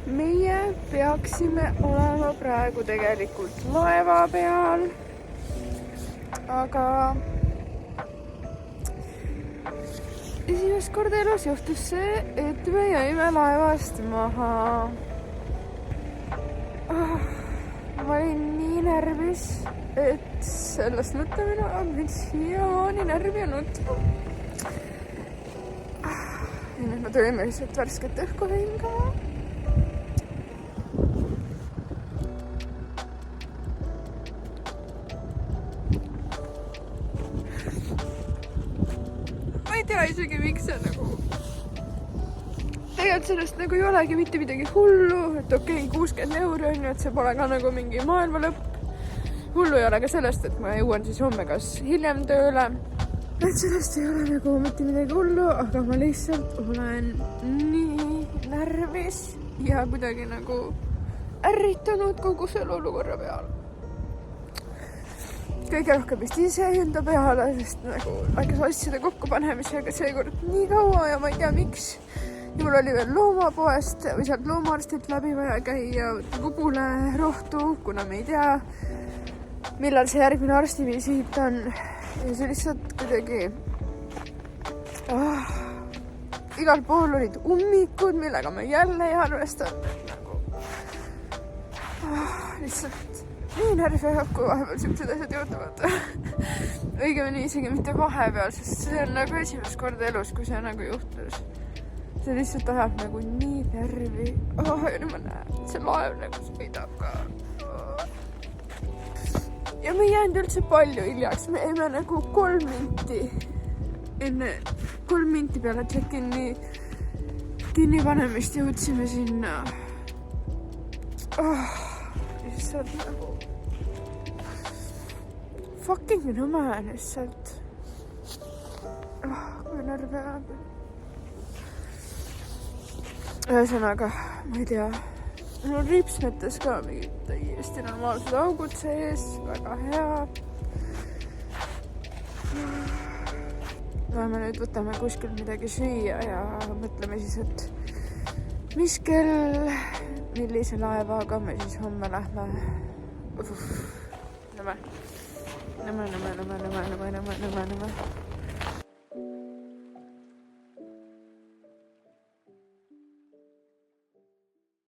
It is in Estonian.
meie peaksime olema praegu tegelikult laeva peal, aga esimest korda elus juhtus see, et me jäime laevast maha. Ma olin nii närvis, et sellest mõtlemine on mind siiamaani närvi ja nutma. Ja nüüd me tulime lihtsalt värsket õhku hingama. Ma ei tea isegi, miks see nagu... Tegelikult sellest nagu ei olegi mitte midagi hullu, et okei, 60 € on ju, et see pole ka nagu mingi maailma lõpp. Hullu ei ole ka sellest, et ma jõuan siis homme kas hiljem tööle. Et sellest ei ole nagu mitte midagi hullu, aga ma lihtsalt olen nii närvis ja kuidagi nagu ärritunud kogu selle olukorra peale. Kõige rohkem vist ise enda peale, sest nagu väikese asjade kokkupanemisega seekord nii kaua ja ma ei tea miks. Ja mul oli veel loomapoest või sealt loomaarstilt läbi vaja käia kogule rohtu, kuna me ei tea, millal see järgmine arstivisiit on. Ja see lihtsalt kuidagi... igal pool olid ummikud, millega ma jälle ei arvestanud. Nagu... lihtsalt nii närvi kui vahepeal siuksed asjad juhtuvad. Õigemini isegi mitte vahepeal, sest see on nagu esimest korda elus, kui see nagu juhtus. See lihtsalt ajab nagu nii närvi. Ja nüüd ma näen, see laev nagu sõidab ka. Ja me ei jäänud üldse palju hiljaks, me jäime nagu 3 minti enne 3 minti peale check-in'i kinnipanemist jõudsime sinna. Lihtsalt nagu fucking nõme lihtsalt. Kui närve jääb. Ühesõnaga, ma ei tea. Mul on ripsmetes ka mingid täiesti normaalsed augud sees, väga hea. Me nüüd võtame kuskil midagi süüa ja mõtleme siis, et mis kell, millise laevaga me siis homme lähme. Nõme.